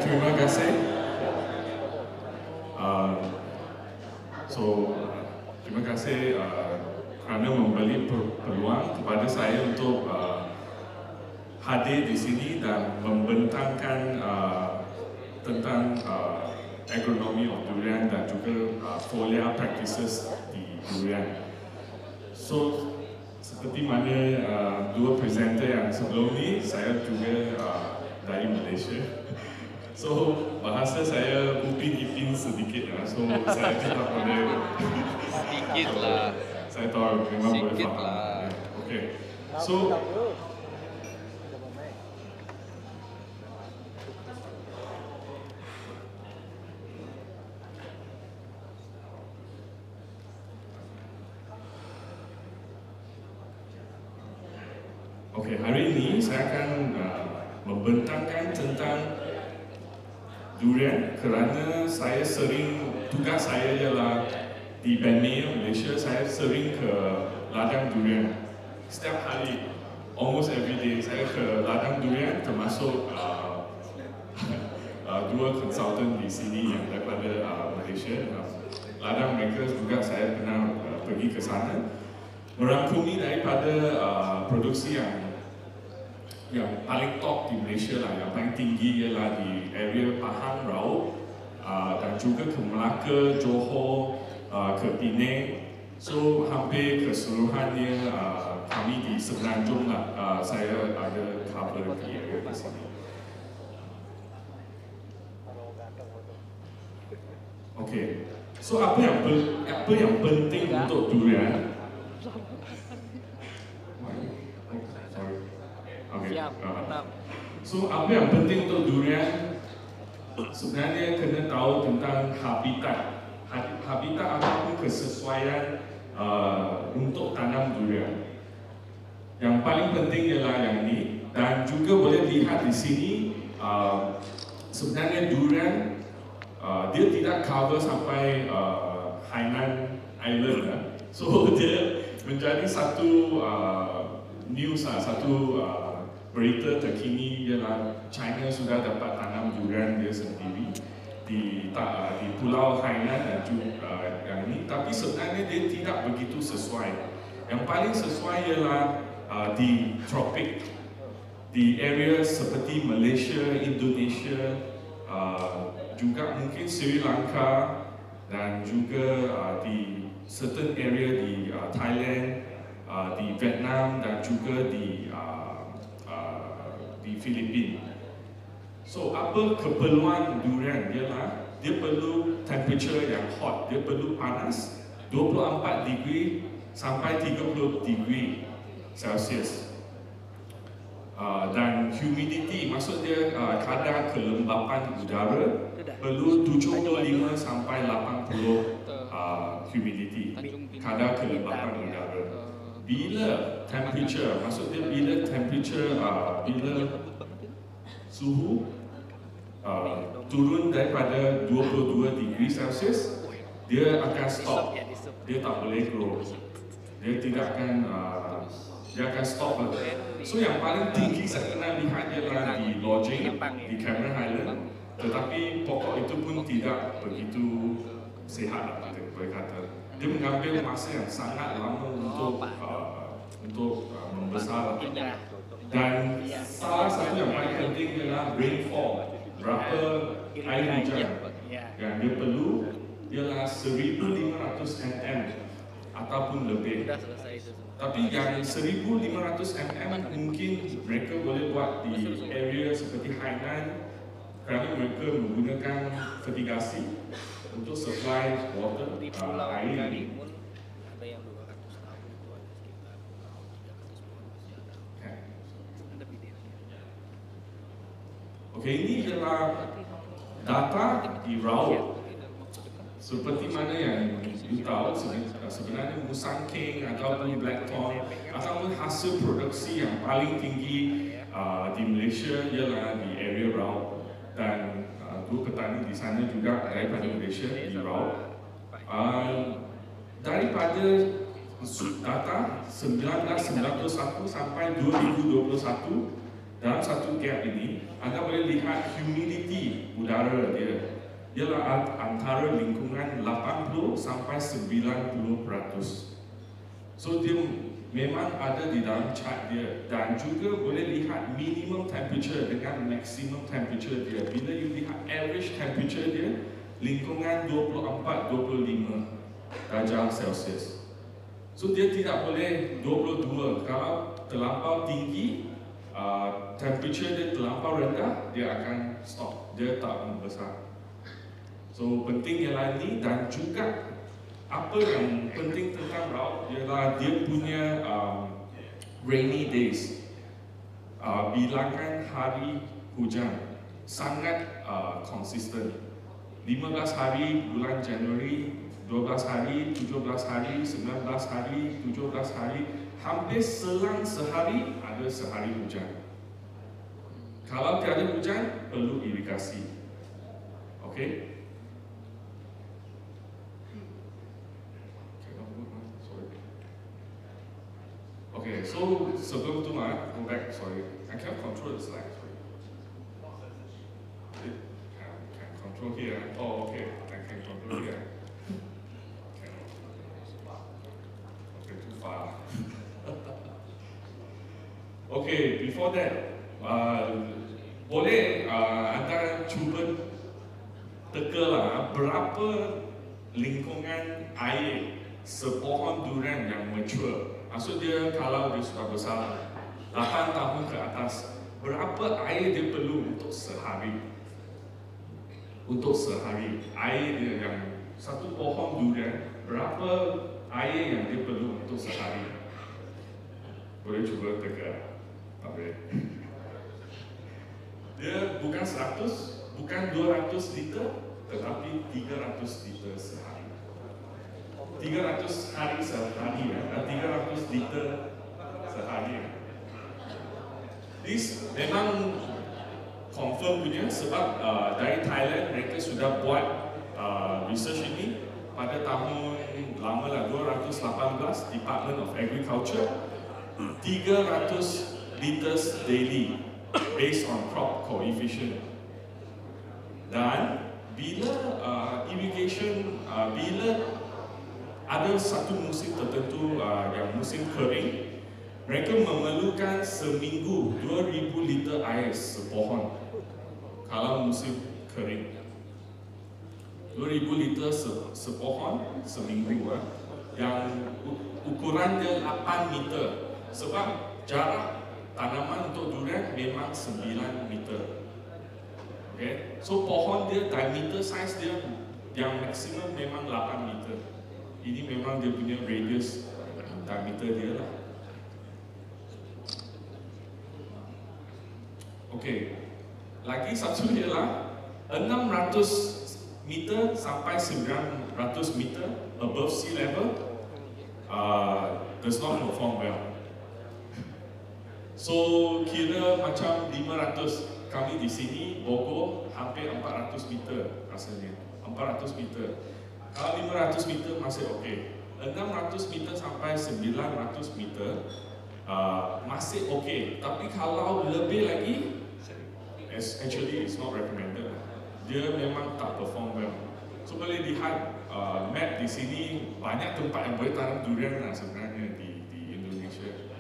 terima kasih. Terima kasih kerana memberi peluang kepada saya untuk hadir di sini dan membentangkan tentang agronomy of durian dan juga foliar practices di durian. So, seperti mana dua presenter yang sebelum ni, saya juga dari Malaysia. So, bahasa saya upin-ipin sedikit lah. So, saya tidak boleh... Sedikit lah. Saya tahu memang boleh Sedikit faham. lah. Okay. So, okay, hari ini saya akan membentangkan tentang durian kerana saya sering, tugas saya ialah di Benmea, Malaysia, saya sering ke ladang durian. Setiap hari, almost every day, saya ke ladang durian termasuk dua konsultan di sini yang daripada Malaysia. Ladang mereka juga saya pernah pergi ke sana. Merangkumi daripada produksi yang paling top di Malaysia lah, yang paling tinggi ialah di area Pahang, Raub dan juga ke Melaka, Johor, ke Penang. So hampir keseluruhannya kami di Semenanjung lah, saya ada cover di area di sini. Okay, so apa yang penting untuk durian? Okay. So apa yang penting untuk durian? Sebenarnya kena tahu tentang habitat. Habitat ataupun kesesuaian untuk tanam durian. Yang paling penting ialah yang ini, dan juga boleh lihat di sini sebenarnya durian dia tidak cover sampai Hainan Island. So dia menjadi satu news, satu berita terkini ialah China sudah dapat tanam durian dia sendiri di Pulau Hainan dan juga yang ini, tapi sebenarnya dia tidak begitu sesuai. Yang paling sesuai ialah di tropik, di area seperti Malaysia, Indonesia, juga mungkin Sri Lanka dan juga di certain area di Thailand, di Vietnam dan juga di Filipina. So apa keperluan durian ialah dia perlu temperature yang hot, dia perlu panas 24 degree sampai 30 degree Celsius. Dan humidity, maksud dia kadar kelembapan udara perlu 75 sampai 80 humidity, kadar kelembapan udara. Bila temperature, maksud dia bila temperature, bila suhu turun daripada 22 degree Celsius, dia akan stop, dia tak boleh grow, dia tidak akan, dia akan stop. So yang paling tinggi saya pernah lihat ialah di lodging di Cameron Highland, tetapi pokok itu pun tidak begitu sihat lah, boleh kata. Dia mengambil masa yang sangat lama untuk membesar. Dan salah satu yang paling penting ialah rainfall, berapa air hujan yang dia perlu ialah 1,500 mm ataupun lebih. Tapi yang 1,500 mm mungkin mereka boleh buat di area seperti Hainan kerana mereka menggunakan fertigasi untuk supply water, air ini. Okay, ini adalah data di Raub. Seperti mana yang you tahu, sebenarnya Musang King ataupun Blackthorn ataupun hasil produksi yang paling tinggi di Malaysia ialah di area Raub. Dan dua petani di sana juga daripada Malaysia di Raub. Daripada data 1991 sampai 2021, Dalam satu gap ini, anda boleh lihat humidity udara dia. Ialah antara lingkungan 80 sampai 90%. So dia memang ada di dalam chart dia, dan juga boleh lihat minimum temperature dengan maximum temperature dia. Bila you lihat average temperature dia, lingkungan 24-25 darjah Celsius. So dia tidak boleh 22. Kalau terlampau tinggi, temperature dia terlampau rendah, dia akan stop, dia tak membesar. So penting ialah ini, dan juga apa yang penting tentang Raub ialah dia punya rainy days, bilangan hari hujan sangat konsisten. 15 hari bulan Januari, 12 hari, 17 hari, 19 hari, 17 hari, hampir selang sehari ada sehari hujan. Kalau tiada hujan, perlu irigasi. Okay? Okay, so sebelum tu go back, sorry. I can't control the slide, sorry. Can control here. Oh, okay, I can control here. Okay, too far. Okay, before that, boleh anda cuba teka berapa lingkungan air sepohon durian yang mature. Maksud dia kalau dia sudah besar 8 tahun ke atas, berapa air dia perlu untuk sehari? Untuk sehari, air dia yang satu pohon durian, berapa air yang dia perlu untuk sehari? Boleh cuba teka. Okay. Dia bukan 100, bukan 200 liter, tetapi 300 liter sehari. 300 hari sehari, 300 liter sehari. This memang confirm punya sebab dari Thailand mereka sudah buat research ini pada tahun lama lah, 218, Department of Agriculture, 300 liters daily based on crop coefficient. Dan bila irrigation, bila ada satu musim tertentu yang musim kering, mereka memerlukan seminggu 2000 liter air sepohon. Kalau musim kering, 2000 liter sepohon seminggu. Yang ukuran dia 8 meter. Sebab jarak tanaman untuk durian memang 9 meter. Okay? So pohon dia, diameter size dia yang maksimum memang 8 meter. Ini memang dia punya radius diameter dia lah. Okay, lagi satu ialah 600 meter sampai 900 meter above sea level does not perform well. So kira macam 500, kami di sini Bogor hampir 400 meter rasanya, 400 meter. Kalau 500 meter masih okey. 600 meter sampai 900 meter masih okey. Tapi kalau lebih lagi, actually it's not recommended. Dia memang tak perform well. So boleh lihat map di sini, banyak tempat yang boleh tanam durian lah sebenarnya di Indonesia.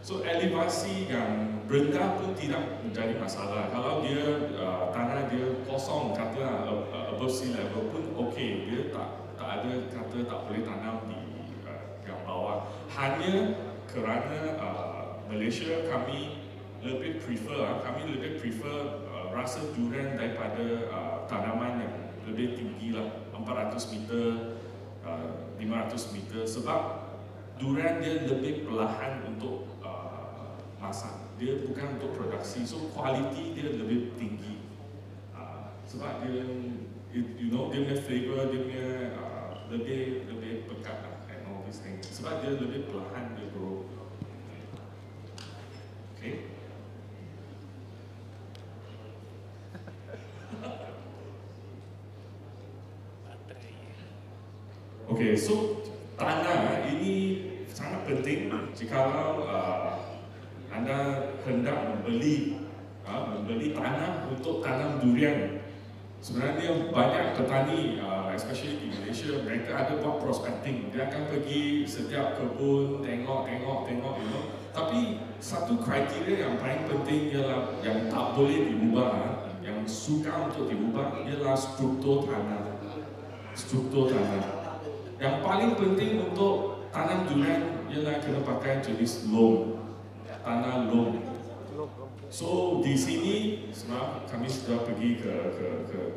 So elevasi yang rendah pun tidak menjadi masalah. Kalau dia tanah dia kosong, kata above sea level pun okey, dia tak ada kata tak boleh tanam di yang bawah. Hanya kerana Malaysia kami lebih prefer rasa durian daripada tanaman yang lebih tinggi lah, 400 meter, 500 meter, sebab durian dia lebih perlahan untuk masak, dia bukan untuk produksi, so kualiti dia lebih tinggi. Sebab dia, you know, dia punya flavor, dia punya lebih pekat lah, and all these things. Sebab dia lebih perlahan dia grow. Okay. Okay, so tanah ini sangat penting jikalau Anda hendak membeli tanah untuk tanam durian. Sebenarnya banyak petani, especially di Malaysia, mereka ada buat prospecting. Dia akan pergi setiap kebun, tengok, you know. Tapi satu kriteria yang paling penting ialah yang tak boleh diubah, yang sukar untuk diubah ialah struktur tanah. Struktur tanah. Yang paling penting untuk tanam durian ialah kena pakai jenis loam, tanah loam. So di sini sebab kami sudah pergi ke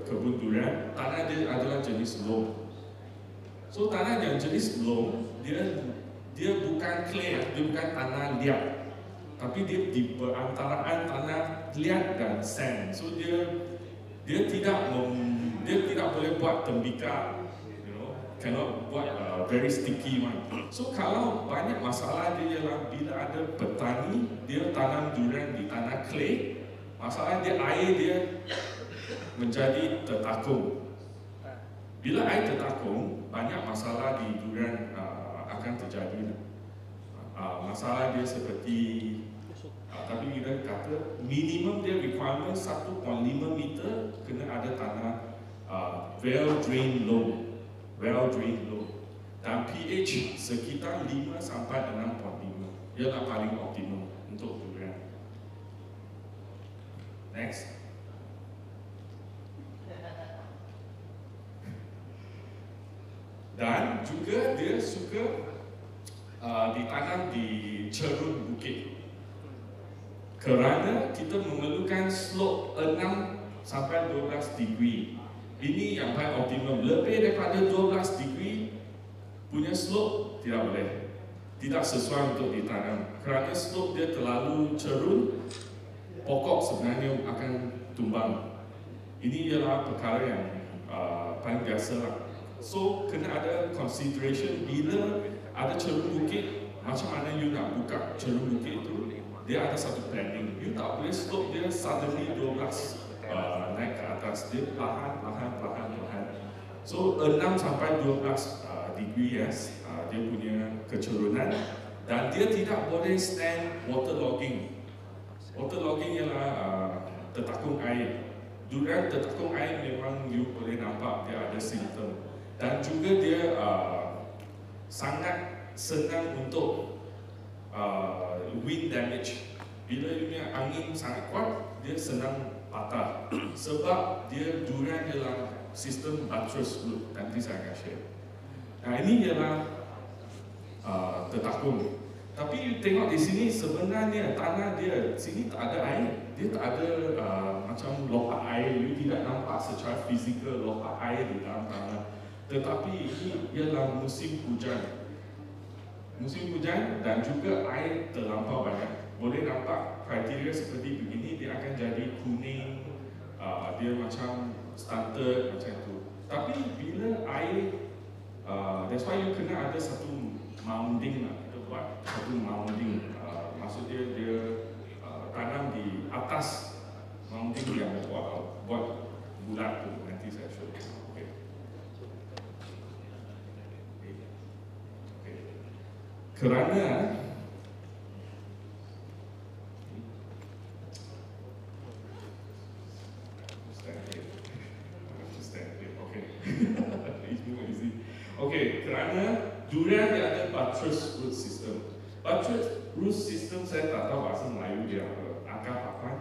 kebun durian, tanah dia adalah jenis loam. So tanah yang jenis loam dia bukan clay, dia bukan tanah liat, tapi dia di perantaraan tanah liat dan sand. So dia tidak boleh buat tembikar, you know, cannot buat very sticky one. So kalau banyak masalah dia ialah bila ada petani dia tanam durian di tanah clay, masalah dia air dia menjadi tertakung. Bila air tertakung, banyak masalah di durian akan terjadi. Masalah dia seperti tapi kita kata minimum dia requirement 1.5 meter kena ada tanah well drain low, dan pH sekitar 5 sampai 6.5 ialah paling optimum untuk durian. Next. Dan juga dia suka ditanam di cerun bukit. Kerana kita memerlukan slope 6 sampai 12 degree. Ini yang paling optimum. Lebih daripada 12 degree punya slope tidak boleh. Tidak sesuai untuk ditanam. Kerana slope dia terlalu cerun, pokok sebenarnya akan tumbang. Ini ialah perkara yang paling biasa lah. So kena ada consideration bila ada cerun bukit, macam mana you nak buka cerun bukit itu. Dia ada satu planning. You tak boleh slope dia suddenly 12 naik ke atas. Dia perlahan. So 6 sampai 12 degree yes, dia punya kecerunan. Dan dia tidak boleh stand waterlogging. Waterlogging ialah tertakung air. Durian tertakung air memang you boleh nampak dia ada simptom. Dan juga dia sangat senang untuk wind damage. Bila dia angin sangat kuat, dia senang patah. Sebab dia durian dalam sistem buttress root. Nanti saya akan share. Nah ini ialah tertakung. Tapi tengok di sini sebenarnya tanah dia sini tak ada air. Dia tak ada macam lopak air. You tidak nampak secara fizikal lopak air di dalam tanah. Tetapi ini ialah musim hujan. Musim hujan dan juga air terlampau banyak. Boleh nampak kriteria seperti begini, dia akan jadi kuning, dia macam stunted macam itu. Tapi bila air, that's why you kena ada satu mounding lah. Kita buat satu mounding. Maksudnya dia tanam di atas mounding yang buat bulat tu. Nanti saya show. Kerana kerana durian dia ada buttress root system. Buttress root system saya tak tahu bahasa Melayu dia apa. Akar papan,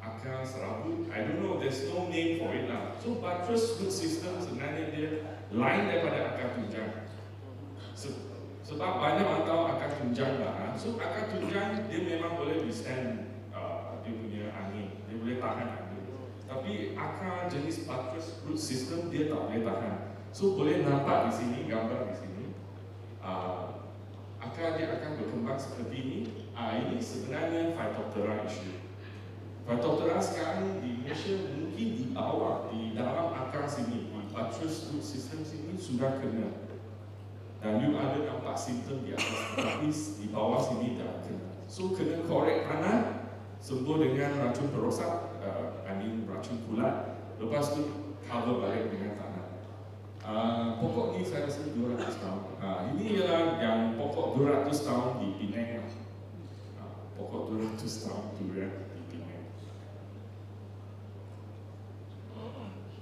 akar serabut. I don't know. There's no name for it lah. So buttress root system sebenarnya dia lain daripada akar tunjang. Sebab banyak orang tahu akar tunjang lah. So akar tunjang dia memang boleh withstand dia punya angin, dia boleh tahan angin. Tapi akar jenis buttress root system dia tak boleh tahan. So boleh nampak di sini gambar di sini. Akar dia akan berkembang seperti ini. Ini sebenarnya Phytophthora issue. Phytophthora sekarang di Malaysia mungkin di bawah, di dalam akar sini, di buttress root system sini sudah kena. Dan you ada nampak simptom di atas, tapi di bawah sini dah kena. So kena korek tanah, sembuh dengan racun perosak, racun kulat. Lepas tu cover balik dengan tanah. Pokok ni saya rasa 200 tahun. Ini ialah yang pokok 200 tahun di Penang. pokok 200 tahun durian di Penang.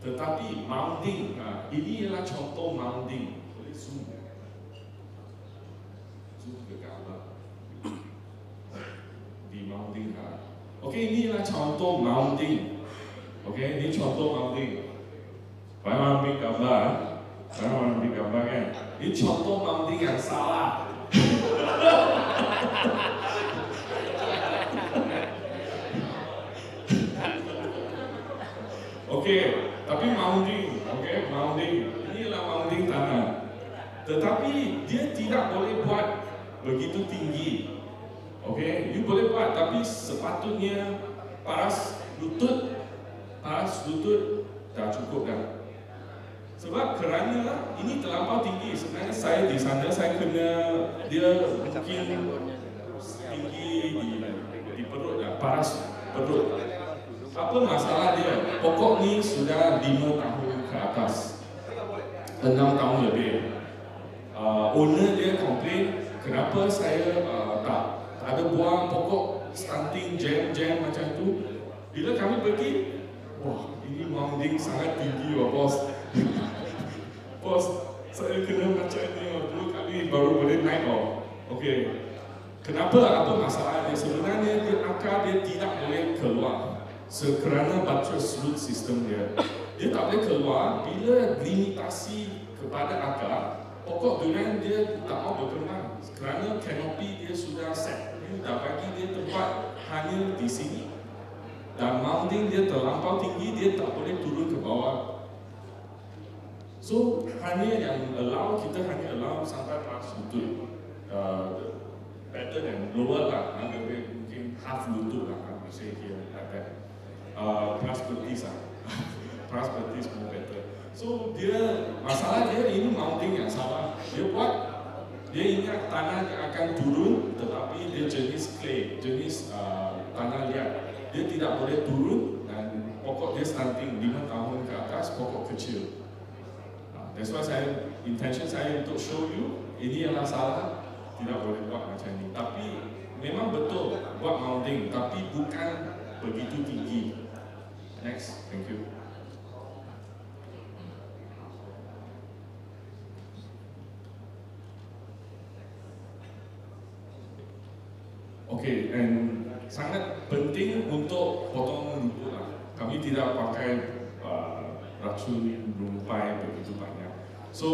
Tetapi mounting, ini ialah contoh mounting. Boleh zoom ke gambar di mounting. Okey, ini ialah contoh mounting. Okey, ini contoh mounting. Bayang ambil gambar, kan? Ini contoh mounting yang salah. Okey, tapi mounting, mounting. Inilah mounting tanah. Tetapi dia tidak boleh buat begitu tinggi. Okey, you boleh buat, tapi sepatutnya paras lutut dah cukup dah. Sebab kerana ini terlampau tinggi, sebenarnya saya di sana saya kena dia mungkin tinggi di perut dah, paras perut. Apa masalah dia? Pokok ni sudah 5 tahun ke atas, 6 tahun lebih. Owner dia komplain, kenapa saya tak ada buang pokok stunting, jam macam tu. Bila kami pergi, wah, ini mounting sangat tinggi bos. Bos, saya kena macam ni, 2 kali baru boleh naik. Okey. Kenapa? Apa masalah dia? Sebenarnya dia akar dia tidak boleh keluar. Kerana buttress root system dia tak boleh keluar bila limitasi kepada akar. Pokok durian dia tak mau berkembang kerana kanopi dia sudah set. Dia dah bagi dia tempat hanya di sini. Dan mounting dia terlampau tinggi, dia tak boleh turun ke bawah. So, kita hanya allow sampai paras lutut. Better than lower lah, mungkin half lutut lah, we say here like that. Paras betis lah. Paras betis more better. So, masalah dia ini mounting yang salah. Dia ingat tanah yang akan turun, tetapi dia jenis clay, jenis tanah liat. Dia tidak boleh turun dan pokok dia stunting 5 tahun ke atas, pokok kecil. That's why intention saya untuk show you, ini adalah salah, tidak boleh buat macam ni. Tapi memang betul buat mounting, tapi bukan begitu tinggi. Next, thank you. Okay, and sangat penting untuk potong rumput lah. Kami tidak pakai racun rumpai begitu banyak. So,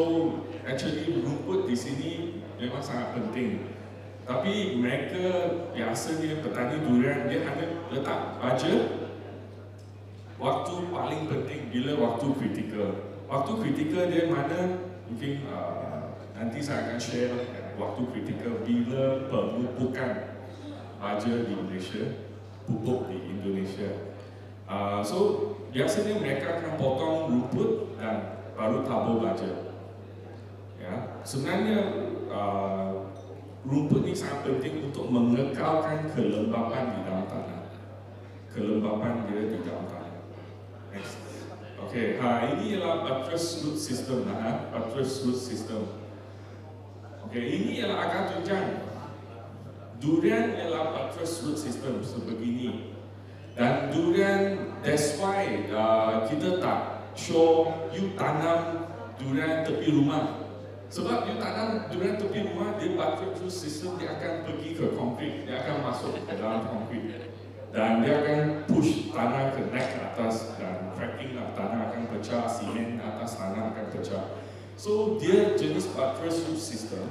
actually rumput di sini memang sangat penting. Tapi mereka biasanya petani durian dia hanya letak baja waktu paling penting bila waktu kritikal. Waktu kritikal dia mana mungkin nanti saya akan share waktu kritikal bila pemupukan baja di Malaysia, pupuk di Indonesia. So biasanya mereka akan potong rumput dan baru tabur baja. Ya, sebenarnya rumput ini sangat penting untuk mengekalkan kelembapan di dalam tanah. Kelembapan dia di dalam tanah. Next. Okay, ini ialah buttress root system lah, buttress root system. Okay, ini ialah akar tunjang. Durian ialah buttress root system sebegini. Dan durian, that's why kita tak show you tanam durian tepi rumah. Sebab you tanam durian tepi rumah, dia buttress root system dia akan pergi ke konkrit, dia akan masuk ke dalam konkrit. Dan dia akan push tanah ke naik ke atas dan cracking lah, tanah akan pecah, simen atas tanah akan pecah. So dia jenis buttress root system.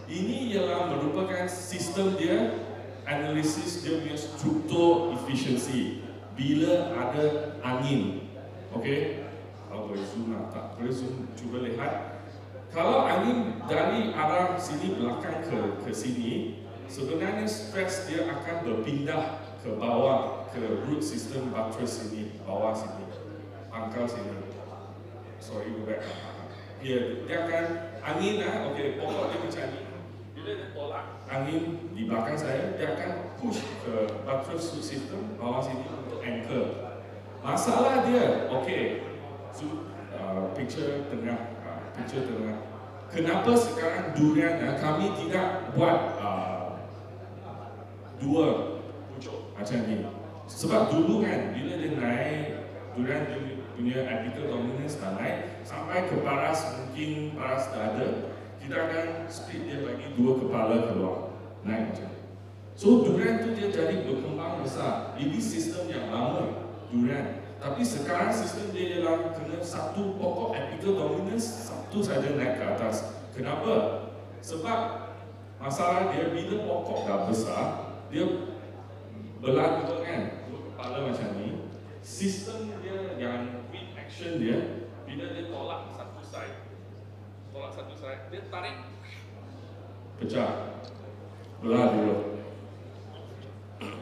Ini ialah merupakan sistem dia, analisis dia punya struktur efisiensi bila ada angin. Okey, kalau boleh zoom lah, tak boleh zoom, cuba lihat. Kalau angin dari arah sini belakang ke sini, sebenarnya stress dia akan berpindah ke bawah, ke root system buttress sini, bawah sini, pangkal sini. Sorry, go back. Dia akan angin lah, okey, pokok dia macam ni. Bila dia tolak angin di belakang saya, dia akan push ke buttress root system bawah sini untuk anchor. Masalah dia, okey, picture tengah. Kenapa sekarang durian kami tidak buat dua pucuk macam ni. Sebab dulu kan, bila dia naik, durian dia punya apical dominance dah naik sampai ke paras, mungkin paras dada, kita akan split dia bagi dua kepala keluar, naik macam ni. So durian tu dia jadi berkembang besar. Ini sistem yang lama durian. Tapi sekarang sistem dia ialah kena satu pokok apical dominance, satu saja naik ke atas. Kenapa? Sebab masalah dia bila pokok dah besar, dia belah dua kan, dua kepala macam ni. Sistem dia yang wind action dia, bila dia tolak satu side, dia tarik, pecah, belah dua.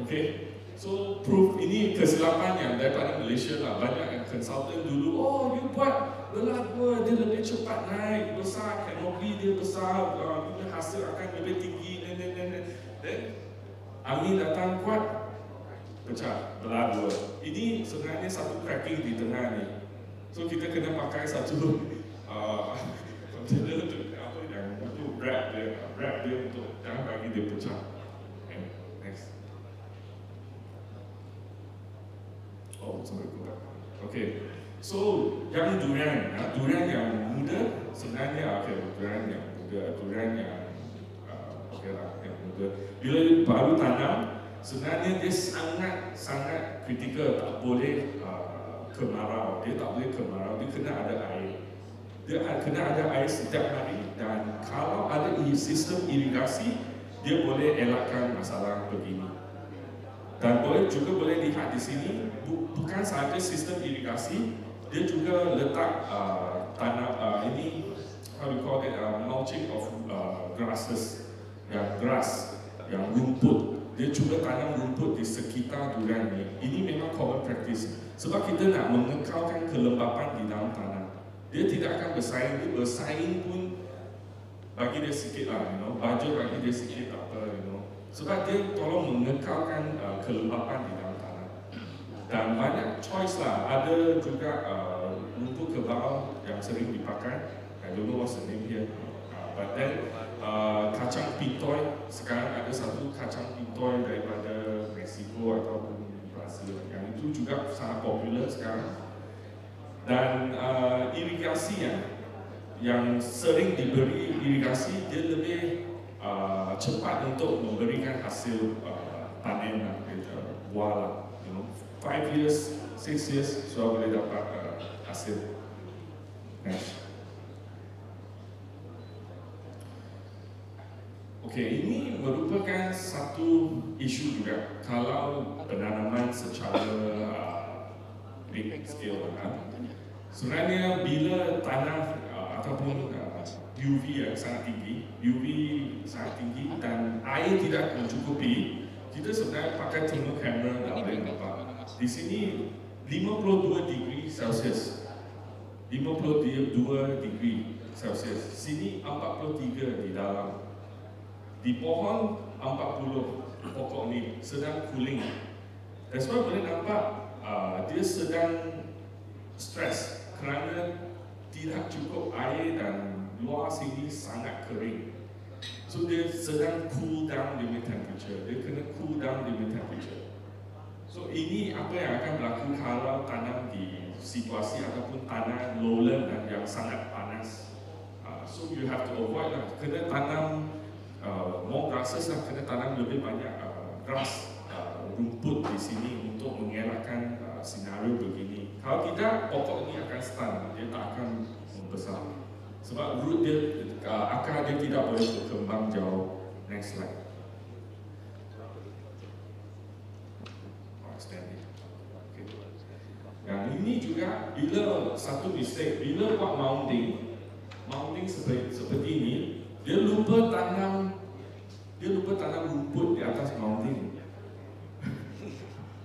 Okay, so proof ini kesilapan yang daripada Malaysia lah. Banyak yang konsultan dulu, oh you buat belah dua, dia lebih cepat naik, besar, canopy dia besar, punya hasil akan lebih tinggi, then angin datang kuat, pecah, belah dua. Ini sebenarnya satu cracking di tengah ni. So kita kena pakai satu container untuk apa yang untuk wrap dia untuk jangan bagi dia pecah. Okay, next. Oh, sorry, go back. Okay, so yang durian yang muda sebenarnya durian yang okay lah, yang muda. Bila baru tanam, sebenarnya dia sangat kritikal, tak boleh kemarau. Dia tak boleh kemarau, dia kena ada air. Dia kena ada air setiap hari, dan kalau ada sistem irigasi, dia boleh elakkan masalah begini. Dan boleh lihat di sini, bukan sahaja sistem irigasi, dia juga letak tanam ini, how we call it, mulching of grasses, yang rumput. Dia juga tanam rumput di sekitar durian ini. Ini memang common practice. Sebab kita nak mengekalkan kelembapan di dalam tanah. Dia tidak akan bersaing, dia bersaing pun bagi dia sikit lah, budget bagi dia sikit apa, sebab dia tolong mengekalkan kelembapan di dalam tanah. Dan banyak choice lah, ada juga rumput kebal yang sering dipakai. I don't know what's the name here, but then kacang pitoy, sekarang ada satu kacang pitoy daripada Mexico ataupun Brazil, yang itu juga sangat popular sekarang. Dan irigasi yang sering diberi irigasi, dia lebih cepat untuk memberikan hasil panen buah lah. 5 years, 6 years sudah boleh dapat hasil. Next. Okay, ini merupakan satu isu juga kalau penanaman secara big scale. Sebenarnya bila tanah ataupun UV yang sangat tinggi dan air tidak mencukupi, kita sebenarnya pakai thermal camera dah boleh nampak. Di sini 52 degree Celsius, 52 degree Celsius. Sini 43 di dalam. Di pohon 40 pokok ni sedang cooling. That's why boleh nampak dia sedang stres kerana tidak cukup air dan luar sini sangat kering. So dia sedang cool down dia punya temperature. Dia kena cool down dia punya temperature. So ini apa yang akan berlaku kalau tanam di situasi ataupun tanah lowland dan yang sangat panas. So you have to avoid lah. Kena tanam more grasses lah. Kena tanam lebih banyak grass, rumput di sini untuk mengelakkan senario begini. Kalau tidak, pokok ini akan stun, dia tak akan membesar. Sebab root dia, akar dia tidak boleh berkembang jauh. Next slide. Okay. Yang ini juga, bila satu mistake, bila buat mounting seperti ini, dia lupa tanam rumput di atas mounting.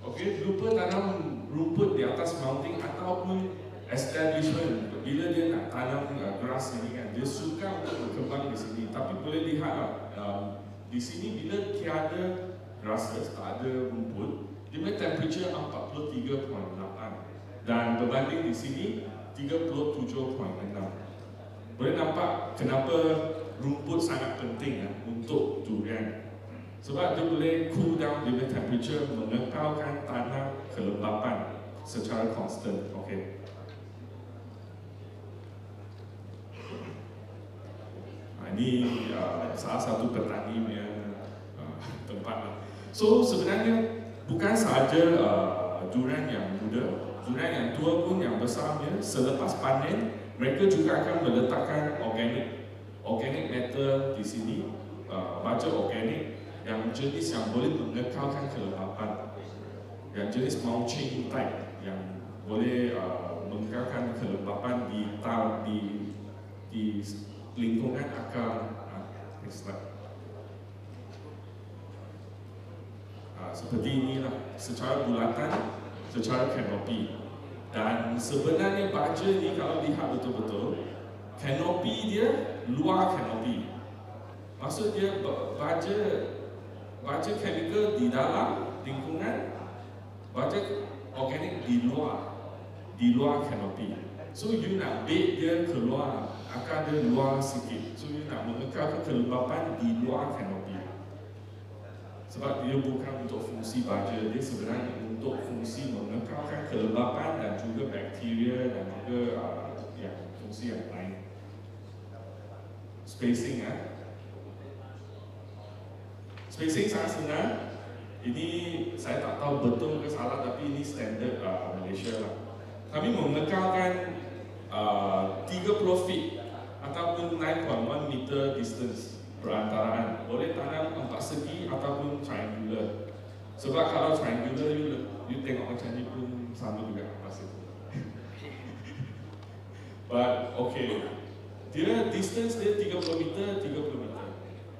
Okay, lupa tanam rumput di atas mounting ataupun establishment. Bila dia nak tanam grass ini kan, dia suka untuk berkembang di sini. Tapi boleh lihat di sini bila tiada grasses, tak ada rumput, dia punya temperature 43.8 dan berbanding di sini 37.6. Boleh nampak kenapa rumput sangat penting untuk durian. Sebab dia boleh cool down dia punya temperature, mengekalkan tanah kelembapan secara constant. Okay. Ini salah satu petani punya tempat lah. So sebenarnya bukan sahaja durian yang muda, durian yang tua pun yang besarnya selepas panen mereka juga akan meletakkan organic matter di sini, baja organik yang jenis yang boleh mengekalkan kelembapan, yang jenis mulching type yang boleh mengekalkan kelembapan di lingkungan akar. Seperti inilah, secara bulatan, secara kanopi. Dan sebenarnya baja ni kalau lihat betul-betul, kanopi dia luar kanopi. Maksud dia baja chemical di dalam lingkungan, baja organik di luar kanopi. So you nak bake dia keluar, akar dia luar sikit. So you nak mengekalkan kelembapan di luar kanopi. Sebab dia bukan untuk fungsi baja, dia sebenarnya untuk fungsi mengekalkan kelembapan dan juga bakteria dan juga fungsi yang lain. Spacing Spacing sangat senang. Ini saya tak tahu betul ke salah, tapi ini standard Malaysia lah. Kami mengekalkan 30 feet ataupun 9.1 meter distance perantaraan. Boleh tanam 4 segi ataupun triangular. Sebab kalau triangular you tengok macam ni pun sama juga masa tu. But okay, dia distance dia 30 meter.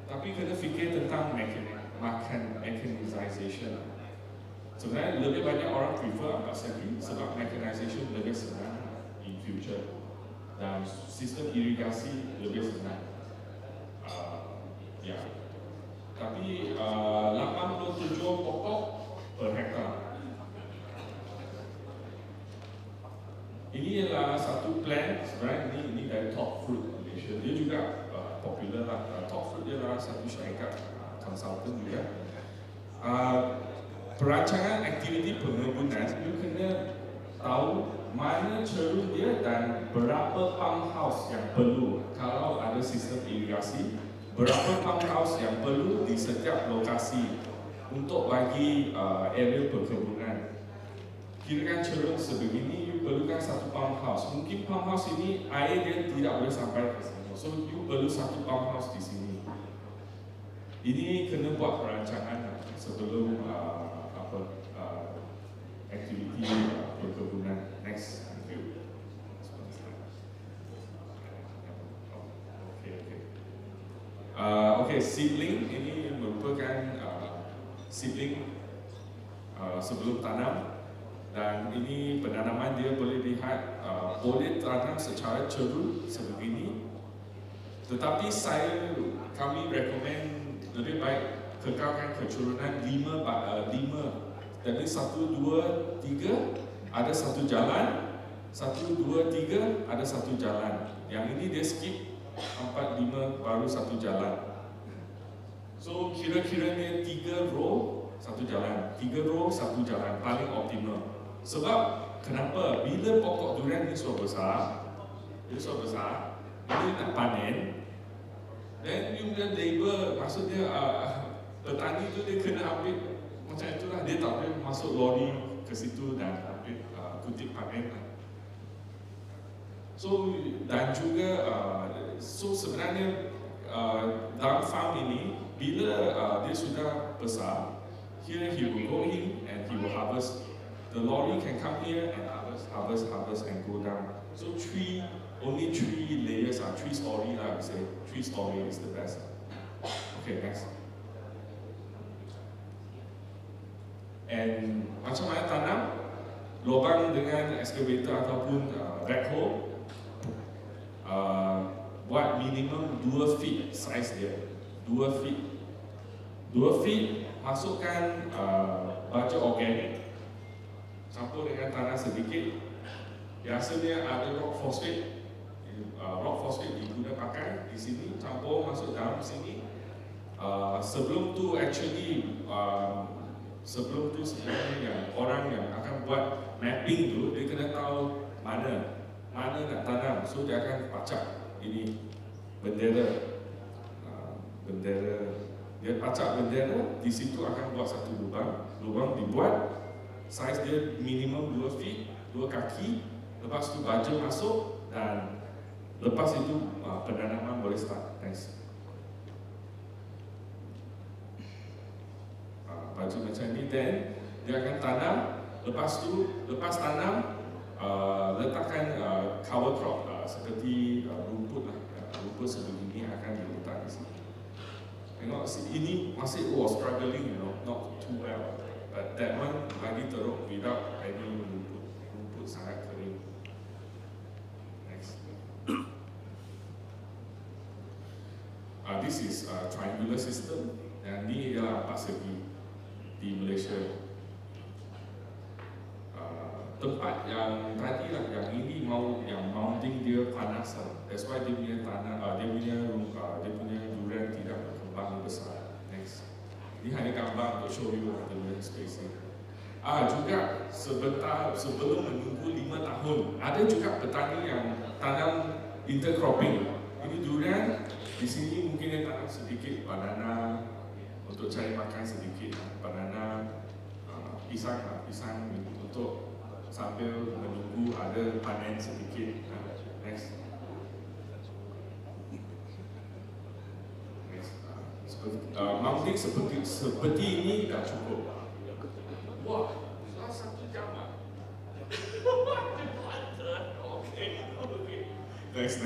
Tapi kena fikir tentang mechanization. Sebenarnya lebih banyak orang prefer 4 segi sebab mechanization lebih senang in future dan sistem irigasi lebih senang. Tapi 87 pokok per hektar. Ini adalah satu plant, sebenarnya ini dari Top Fruit Malaysia. Dia juga popular lah. Top Fruit dia adalah satu syarikat konsultan juga. Perancangan aktiviti pengebunan, you kena tahu mana cerun dia dan berapa pump house yang perlu kalau ada sistem irigasi. Berapa pump house yang perlu di setiap lokasi untuk bagi area perkebunan. Kirakan cerun sebegini, you perlukan satu pump house. Mungkin pump house ini air dia tidak boleh sampai ke sini. So you perlu satu pump house di sini. Ini kena buat perancangan sebelum aktiviti perkebunan. Next. Okay, seedling ini merupakan seedling sebelum tanam, dan ini penanaman dia boleh lihat boleh tanam secara cerun sebegini. Tetapi kami recommend lebih baik kekalkan kecurunan 5. Jadi 1, 2, 3 ada satu jalan, 1, 2, 3 ada satu jalan. Yang ini dia skip 4, 5 baru satu jalan. So kira-kiranya 3 row satu jalan, 3 row satu jalan paling optimal. Sebab kenapa? Bila pokok durian ni sudah besar, dia nak panen, dan you punya labor, maksudnya petani tu dia kena ambil macam itulah, dia tak boleh masuk lori ke situ dan ambil kutip panen. So dan juga sebenarnya dalam farm ini bila dia sudah besar, here he will go in and he will harvest. The lorry can come here and harvest and go down. So only 3 layers are 3 story lah, we say 3 story is the best. Okay, next. And macam mana tanam? Lubang dengan excavator ataupun backhoe. Buat minimum 2 feet size dia. 2 feet masukkan baja organik, campur dengan tanah sedikit. Biasanya ada rock phosphate. Rock phosphate diguna pakai di sini, campur masuk dalam sini. Sebelum tu actually sebelum tu sebenarnya yang orang yang akan buat mapping tu dia kena tahu mana nak tanam, so dia akan pacak ini bendera, dia pacak bendera di situ akan buat satu lubang dibuat saiz dia minimum 2 feet 2 kaki, lepas tu baja masuk dan lepas itu penanaman boleh start. Thanks. Baju macam ni, then dia akan tanam, lepas tanam letakkan cover crop seperti rumput lah, rumput sebegini akan diletak di sini. Tengok ini masih struggling, not too well, but that one lagi teruk without any rumput sangat kering. Next. This is triangular system, dan ni ialah 4 segi di Malaysia. Tempat yang tadi lah, yang ini yang mounting dia panas lah. That's why dia punya tanah, dia punya durian tidak berkembang besar. Next. Ini hanya gambar untuk show you the durian spacing. Juga sebelum menunggu 5 tahun, ada juga petani yang tanam intercropping. Ini durian, di sini mungkin dia tanam sedikit banana untuk cari makan sedikit, banana, pisang untuk sambil menunggu ada panen sedikit. Next. Mounting seperti ini dah cukup. Wah, salah 1 jam lah. Okay. Next.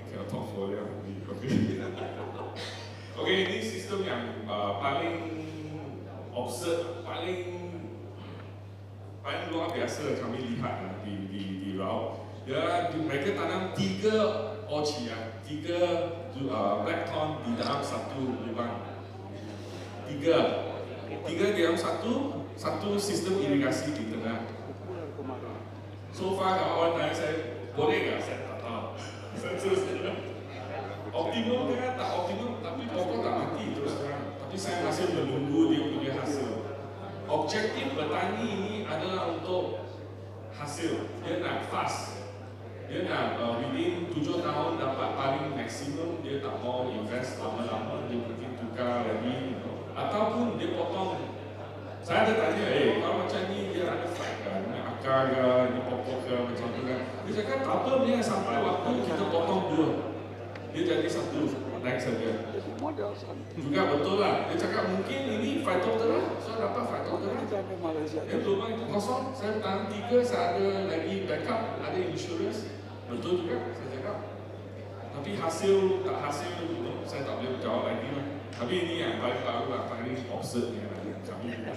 Cannot talk for them. Okay, ini sistem yang paling observe, paling luar biasa kami lihat di laut. Mereka tanam 3 orchid, 3 blackthorn di dalam 1 lubang. 3 di dalam satu sistem irigasi di tengah. So far kawan tanya saya, boleh nggak? Saya tak tahu. Optimum kan tak optimum, tapi pokok tak mati terus terang. Tapi saya masih menunggu dia punya hasil. Objektif petani ini adalah untuk hasil. Dia nak fast. Dia nak within 7 tahun dapat paling maksimum. Dia tak mau invest lama-lama, dia pergi tukar lagi. Ataupun dia potong. Saya ada tanya, kalau macam ni dia ada fight kan? Ini akar ke, ini pokok ke, macam tu kan? Dia cakap, tak apa, dia sampai waktu kita potong 2. Dia jadi 1 naik saja. Juga betul lah. Dia cakap mungkin ini phytophthora, saya dapat phytophthora. Yang lubang itu kosong, saya tanam 3, saya ada lagi backup, ada insurance. Betul juga, saya cakap. Tapi hasil, tak hasil, saya tak boleh jawab lagi lah. Tapi ini yang paling baru lah, paling observe ni lah. Kami juga.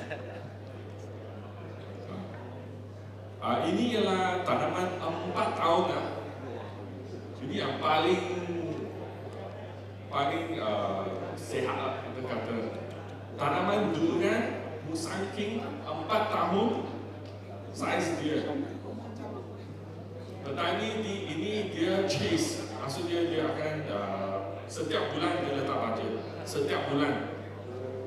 Ini ialah tanaman 4 tahun lah. Ini yang paling sehat lah, kita kata. Tanaman durian Musang King 4 tahun, saiz dia. Petani ini dia chase, maksudnya dia akan setiap bulan dia letak baja. Setiap bulan.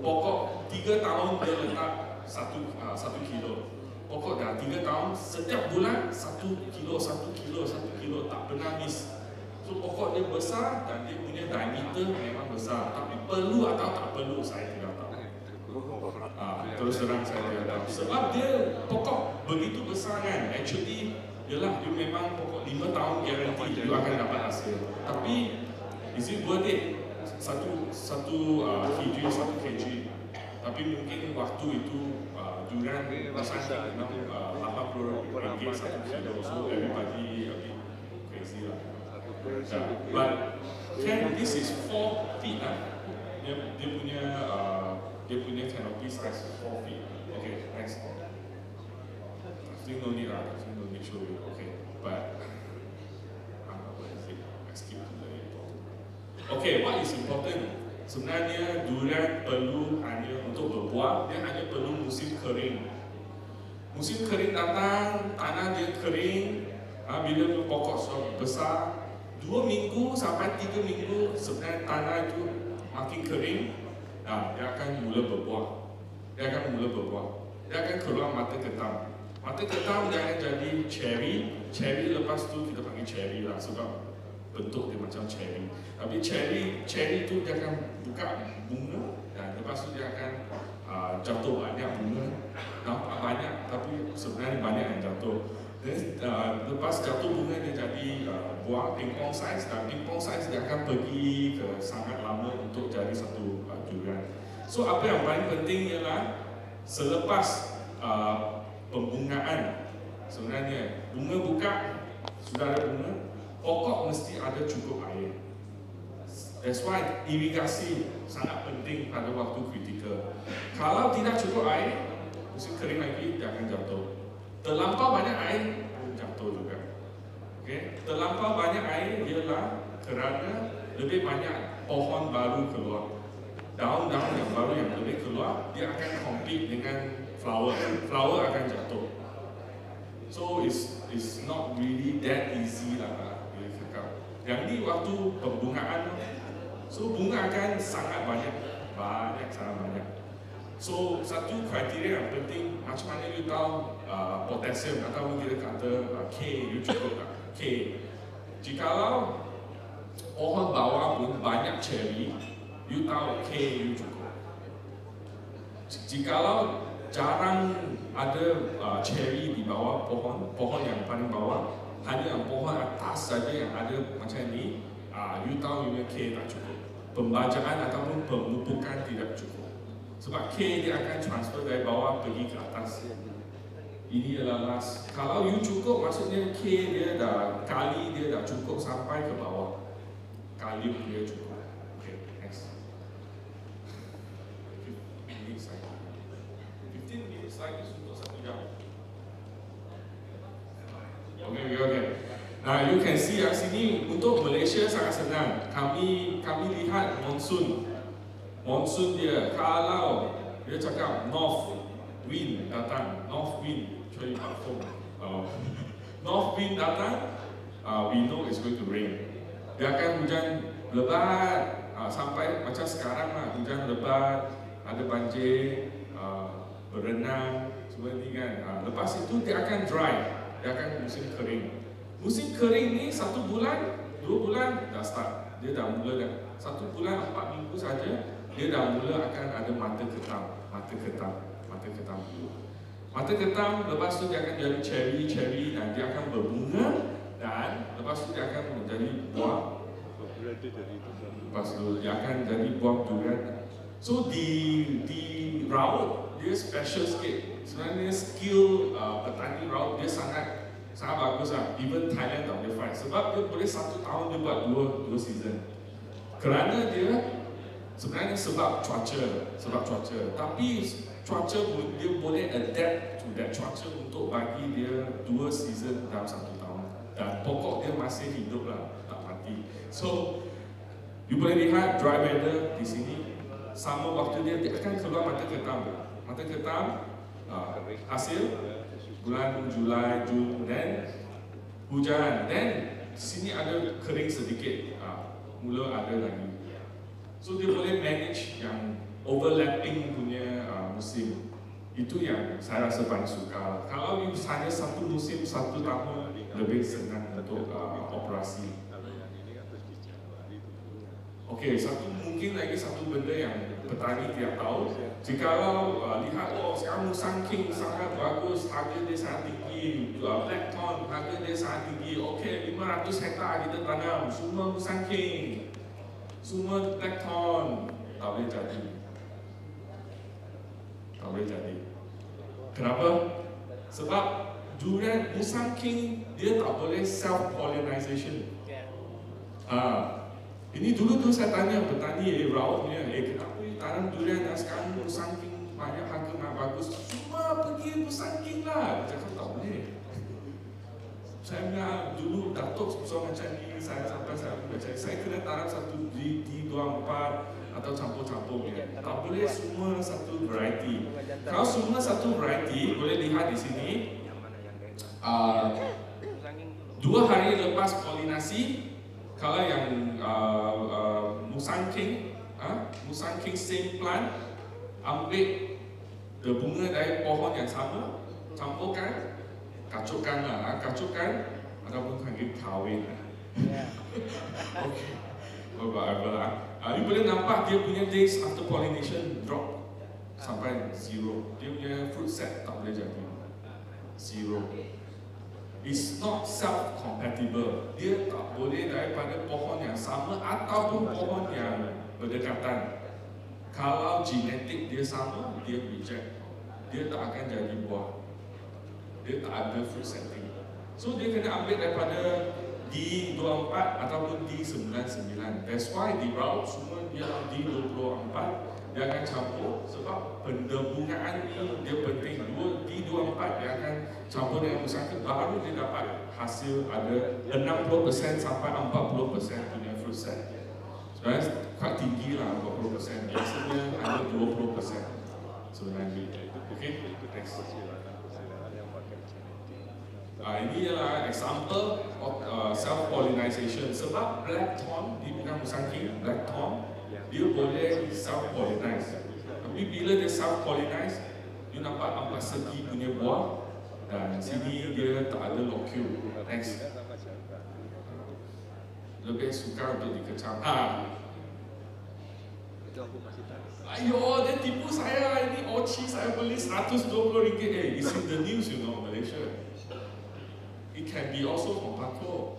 Pokok 3 tahun dia letak 1 kilo. Pokok dah 3 tahun, setiap bulan 1 kilo, tak pernah miss. So pokok dia besar dan dia punya diameter memang besar. Tapi perlu atau tak perlu saya tidak tahu. Terus terang saya tidak tahu. Sebab dia pokok begitu besar kan. Actually, dia memang pokok 5 tahun guarantee you akan dapat hasil. Tapi is it worth it? Satu kg, 1 kg. Tapi mungkin waktu itu durian masih memang 80 ringgit 1 kilo. So everybody a bit crazy lah. But this is 4 feet lah. Dia punya canopy size 4 feet. Okay, next. Still no need lah. Still no need show you. Okay, but what is it? I skip to the important. Okay, what is important? Sebenarnya durian perlu hanya untuk berbuah, dia hanya perlu musim kering. Musim kering datang, tanah dia kering, bila pokok besar, 2 minggu sampai 3 minggu sebenarnya tanah itu makin kering, dia akan mula berbuah. Dia akan keluar mata ketam. Mata ketam dia akan jadi cherry. Cherry lepas tu kita panggil cherry lah sebab bentuk dia macam cherry. Tapi cherry tu dia akan buka bunga dan lepas tu dia akan jatuh banyak bunga. Nampak banyak tapi sebenarnya banyak yang jatuh. Lepas jatuh bunga dia jadi buah pingpong size, dan pingpong size dia akan pergi ke sangat lama untuk jadi satu durian. So apa yang paling penting ialah selepas pembungaan, sebenarnya bunga buka, sudah ada bunga, pokok mesti ada cukup air. That's why irigasi sangat penting pada waktu kritikal. Kalau tidak cukup air, musim kering lagi dia akan jatuh. Terlampau banyak air jatuh juga. Okay? Terlampau banyak air ialah kerana lebih banyak pohon baru keluar. Daun-daun yang baru yang lebih keluar, dia akan compete dengan flower. Flower akan jatuh. So it's not really that easy lah. Yang ni waktu pembungaan, so bunga akan sangat banyak, sangat banyak. So satu kriteria yang penting, macam mana you tahu potasium atau kita kata K, you cukup tak? K. Jikalau pohon bawah pun banyak cherry, you tahu K you cukup. Jikalau jarang ada cherry di bawah pohon yang paling bawah, hanya yang pohon atas saja yang ada macam ni, you tahu you K tak cukup. Pembajaan ataupun pemupukan tidak cukup. Sebab K dia akan transfer dari bawah pergi ke atas. Ini adalah last. Kalau you cukup, maksudnya K dia dah, kali dia dah cukup sampai ke bawah. Kali dia cukup. Okay, next. 15 minutes lagi. 15 minutes lagi untuk 1 jam. Okay. Nah, you can see yang sini untuk Malaysia sangat senang. Kami lihat monsun. Monsun dia, kalau dia cakap north wind datang, north wind, cuy platform. North wind datang, we know it's going to rain. Dia akan hujan lebat sampai macam sekarang lah, hujan lebat, ada banjir, berenang, semua ni kan. Lepas itu dia akan dry, dia akan musim kering. Musim kering ni 1 bulan, 2 bulan dah start, dia dah mula dah. 1 bulan 4 minggu saja. Dia dah mula akan ada mata ketam dulu. Mata ketam, lepas tu dia akan jadi cherry dan dia akan berbunga dan lepas tu dia akan menjadi buah. Lepas tu dia akan jadi buah durian. So di raut dia special sikit. Sebenarnya skill petani raut dia sangat bagus lah. Even Thailand tak boleh fight sebab dia boleh 1 tahun dia buat 2 season. Kerana dia sebenarnya sebab cuaca, tapi cuaca dia boleh adapt to that cuaca untuk bagi dia 2 season dalam 1 tahun dan pokok dia masih hidup lah, tak mati. So you boleh lihat dry weather di sini, sama waktu dia akan keluar mata ketam, hasil bulan Julai, Jun, dan hujan, dan di sini ada kering sedikit, mula ada lagi. So dia boleh manage yang overlapping punya musim. Itu yang saya rasa paling suka. Kalau you hanya 1 musim 1 tahun, lebih senang untuk operasi. Okey, mungkin lagi satu benda yang petani tidak tahu. Jikalau lihat, sekarang Musang King sangat bagus, harga dia sangat tinggi, Blackthorn harga dia sangat tinggi. Okey, 500 hektar kita tanam, semua Musang King, semua Blackthorn, tak boleh jadi. Kenapa? Sebab durian Musang King dia tak boleh self-pollinization. Ini dulu saya tanya petani raut punya, kenapa tanam durian dan sekarang Musang King banyak harga nak bagus, semua pergi Musang King lah. Dia cakap tak boleh. Saya bilang dulu Datuk macam ni, saya kena tanam satu di 2-4 atau campur-campur ni. Tak boleh semua satu variety. Kalau semua satu variety, boleh lihat di sini 2 hari lepas polinasi, Kalau yang Musang King, Musang King same plant, ambil bunga dari pohon yang sama, campurkan, kacukkan lah, kacukkan, ataupun panggil kahwin. Okay. Whatever lah. You boleh nampak dia punya days after pollination drop sampai 0. Dia punya fruit set tak boleh jadi 0. It's not self-compatible. Dia tak boleh daripada pohon yang sama ataupun pohon yang berdekatan. Kalau genetik dia sama, dia reject. Dia tak akan jadi buah. Dia tak ada fruit setting. So dia kena ambil daripada D24 ataupun D99. That's why di route semua dia D24. Dia akan campur sebab pendebungaan ini dia penting. D24 dia akan campur dengan Musang King, baru dia dapat hasil ada 60% sampai 40% punya fruit set. Sebenarnya quite tinggi lah 40%. Biasanya ada 20% sebenarnya. Okay, next. Ini ialah example of self-pollinization. Sebab black thorn, dia bukan Musang King, black thorn, dia boleh self-pollinize. Tapi bila dia self-pollinize, you nampak empat segi punya buah dan sini dia tak ada locule. Next. Lebih suka untuk dikecam. Ayo, dia tipu saya. Ini oci saya beli RM120. It's in the news, you know, Malaysia. It can be also from Pakco.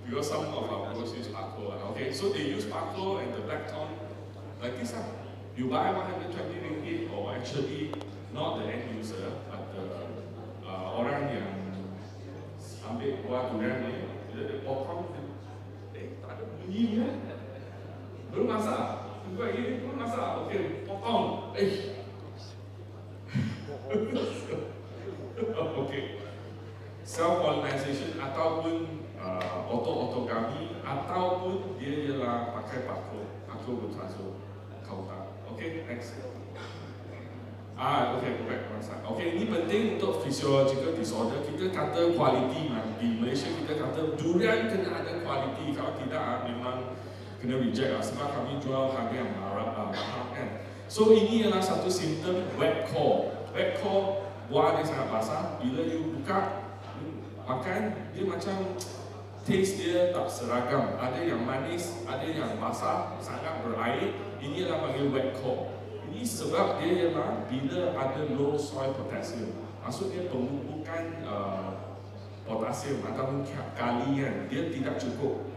Because some of our products use Pakco. Okay, so they use Pakco and the black thorn like this. You buy RM120, or actually not the end user, but the orang yang ambil buah durian ni, dia potong, tak ada bunyi kan? Belum masak. Tunggu lagi, belum masak. Okay, potong. Okay. Self-pollinization ataupun autogamy ataupun dia ialah pakai Pakco bertransfer kautan. Okay, next. Okay, go back one side. Okay, ini penting untuk physiological disorder. Kita kata quality, di Malaysia kita kata durian kena ada quality. Kalau tidak, memang kena reject lah. Sebab kami jual harga yang mahal kan. So ini ialah satu simptom wet core. Wet core, buah dia sangat basah. Bila you buka, makan, dia macam taste dia tak seragam. Ada yang manis, ada yang basah, sangat berair. Ini ialah panggil wet core. Ini sebab dia ialah bila ada low soil potassium. Maksudnya pemupukan potasium ataupun kalian dia tidak cukup.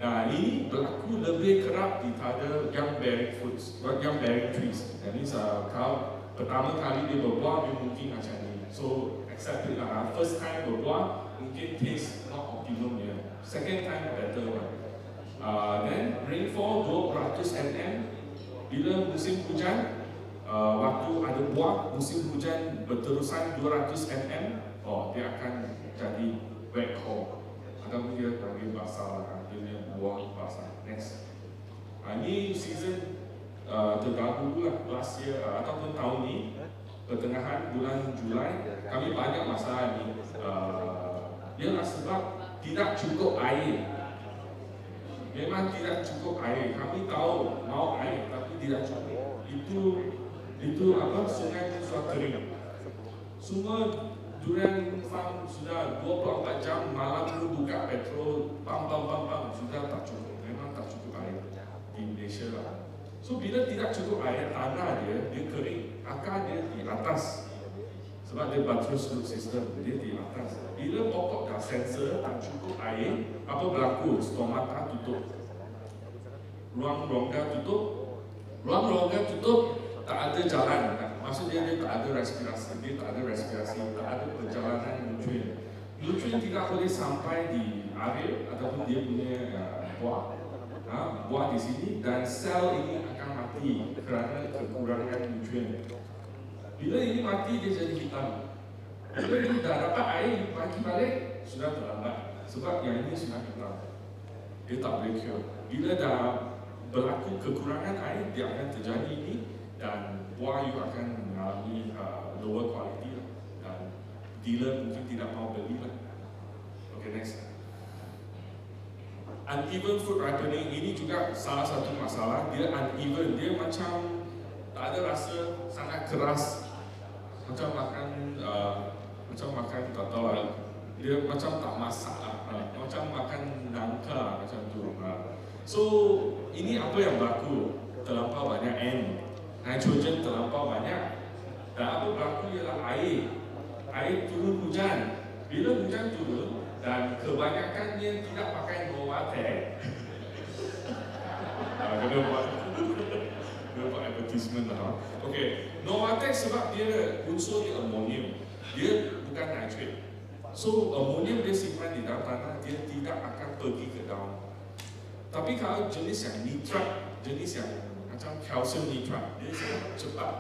Nah, ini berlaku lebih kerap pada young bearing fruits, young bearing trees. Jadi kalau pertama kali dia berbuah, dia mungkin macam ni. So, accept it lah. First time berbuah, mungkin taste not optimum ya. Second time better one. Then rainfall 200 mm. Bila musim hujan, waktu ada buah, musim hujan berterusan 200 mm, dia akan jadi wet core. Ataupun dia panggil basah lah, dia punya buah basah. Next. Ini season terdahulu lah, last year ataupun tahun ni, pertengahan bulan Julai, kami banyak masalah ni. Ialah sebab tidak cukup air. Memang tidak cukup air. Kami tahu mau air, tapi tidak cukup. Itu apa? Sungai sudah kering. Semua durian farm sudah 24 jam malam tu buka petrol, pam sudah tak cukup. Memang tak cukup air di Malaysia lah. So bila tidak cukup air, tanah dia kering, akar dia di atas. Sebab dia buttress root system, dia di atas. Bila pokok dah sensor tak cukup air, apa berlaku? Stomata tutup, ruang rongga tutup, tak ada jalan. Maksudnya dia tak ada respirasi, tak ada perjalanan nutrien. Nutrien tidak boleh sampai di area ataupun dia punya buah. Buah di sini dan sel ini akan mati kerana kekurangan nutrien. Bila ini mati, dia jadi hitam. Bila ini dah dapat air, bagi balik, sudah terlambat. Sebab yang ini sudah hitam. Dia tak boleh cure. Bila dah berlaku kekurangan air, dia akan terjadi ini dan buah you akan mengalami lower quality dan dealer mungkin tidak mau beli lah. Okay, next. Uneven food ripening ini juga salah satu masalah. Dia uneven, dia macam tak ada rasa, sangat keras. Macam makan tak tahu lah. Dia macam tak masak lah. Macam makan nangka macam tu. So ini apa yang berlaku? Terlampau banyak N, nitrogen terlampau banyak. Dan apa berlaku ialah air turun hujan. Bila hujan turun dan kebanyakannya tidak pakai Novatek. Kena buat advertisement lah. Okay, Novatek sebab dia unsur dia amonium, dia bukan nitrate. So amonium dia simpan di dalam tanah, dia tidak akan pergi ke daun. Tapi kalau jenis yang nitrat, jenis yang macam calcium nitrat, dia sangat cepat.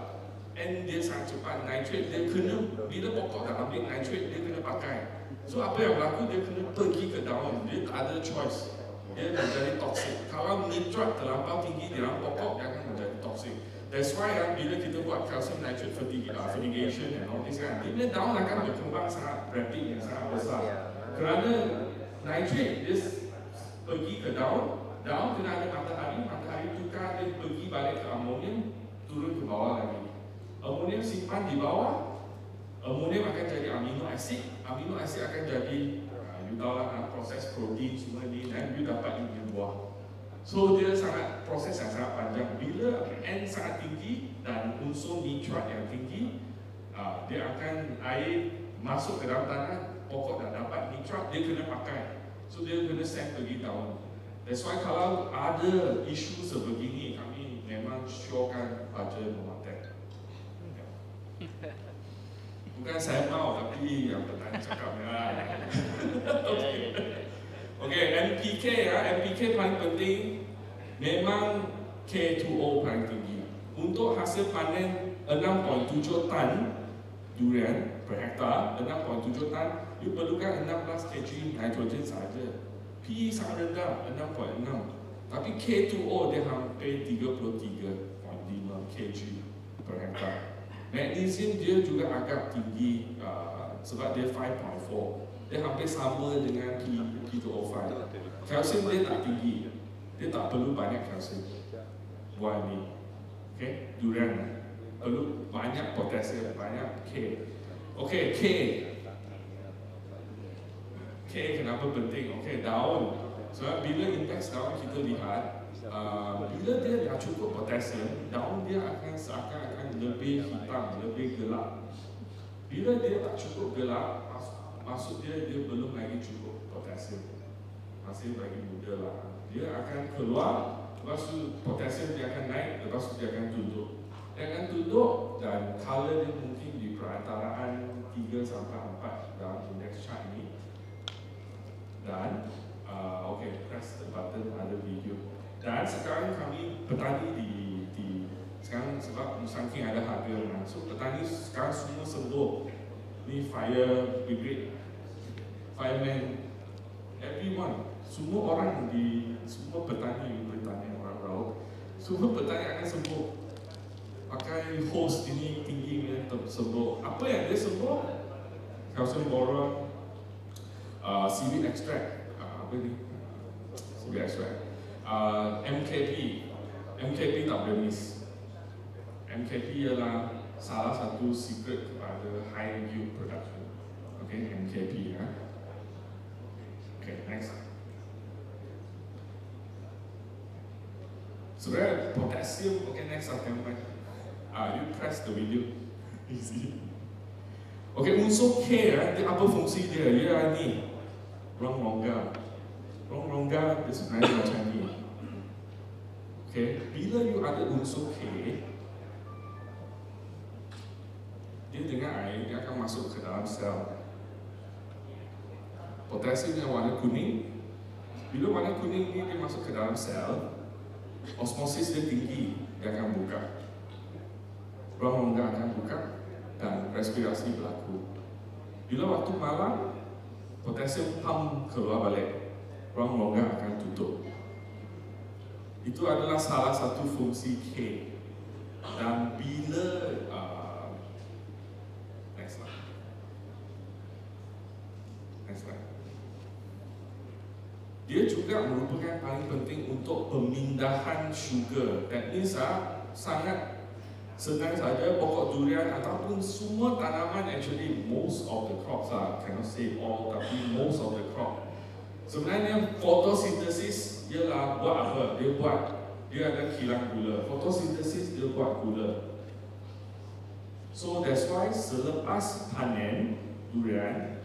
And dia sangat cepat, nitrate dia kena, bila pokok dah ambil nitrate, dia kena pakai. So apa yang berlaku, dia kena pergi ke daun, dia tak ada choice. Dia menjadi toxic. Kalau nitrat terlampau tinggi di dalam pokok, dia akan menjadi toxic. That's why bila kita buat calcium nitrate fertigation and all this kan, dia daun akan berkembang sangat rapid dan sangat besar. Kerana nitrate dia pergi ke daun kena ada matahari tukar, dia pergi balik ke amonium, turun ke bawah lagi. Amonium simpan di bawah, amonium akan jadi amino acid akan jadi you tahu lah proses protein semua ni, dan you dapat you punya buah. So dia sangat proses yang sangat panjang. Bila N sangat tinggi dan unsur nitrat yang tinggi, dia akan air masuk ke dalam tanah, pokok dah dapat nitrat, dia kena pakai. So dia kena send pergi daun. That's why kalau ada isu sebegini, kami memang syorkan baca Novatek. Bukan saya mau, tapi yang petani cakapnya. Okay, NPK NPK paling penting, memang K2O paling tinggi. Untuk hasil panen 6.7 tan durian per hektar, 6.7 tan, you perlukan 16 kg nitrogen saja. P sangat rendah, 6.6. Tapi K2O dia hampir 33.5 kg per hektar. Magnesium dia juga agak tinggi sebab dia 5.4. Dia hampir sama dengan P2O5. Kalsium dia tak tinggi. Dia tak perlu banyak kalsium. Buah ni. Okay, durian perlu banyak potasium, banyak K. Okay, K kenapa penting? Okay, daun. Sebab bila indeks daun kita lihat, bila dia dah cukup potasium, daun dia akan seakan-akan lebih hitam, lebih gelap. Bila dia tak cukup gelap, maksud dia belum lagi cukup potasium. Masih lagi muda lah. Dia akan keluar, lepas tu potasium dia akan naik, lepas tu dia akan tunduk. Dia akan tunduk dan color dia mungkin di perantaraan 3 sampai 4 dalam indeks chart ni. Dan okay, press the button, ada video. Dan sekarang kami petani di sekarang sebab saking ada harga, so petani sekarang semua sembuh. Ni fire brigade, fireman, everyone, semua orang semua petani orang raut, semua petani akan sembuh. Pakai hose ini tinggi ni sembuh. Apa yang dia sembuh? Calcium boron, seaweed extract, apa ni? Seaweed extract, MKP tak boleh miss. MKP ialah salah satu secret kepada high yield production. Okay, MKP ya. Okay, next. Sebenarnya potassium, okay, next up yang you press the video. Easy. Okay, unsur K dia apa fungsi dia? Ia ni ruang rongga dia sebenarnya macam ni. Okay, bila you ada unsur K, dia dengan air, dia akan masuk ke dalam sel. Potasium yang warna kuning, bila warna kuning ni dia masuk ke dalam sel, osmosis dia tinggi, dia akan buka. Ruang rongga akan buka dan respirasi berlaku. Bila waktu malam, potasium pump keluar balik, ruang rongga akan tutup. Itu adalah salah satu fungsi K. Dan bila next slide. dia juga merupakan paling penting untuk pemindahan sugar. That means sangat senang saja pokok durian ataupun semua tanaman, actually most of the crops cannot say all, tapi most of the crop sebenarnya fotosintesis ialah buat apa? Dia ada kilang gula. Fotosintesis dia buat gula. So that's why selepas panen durian,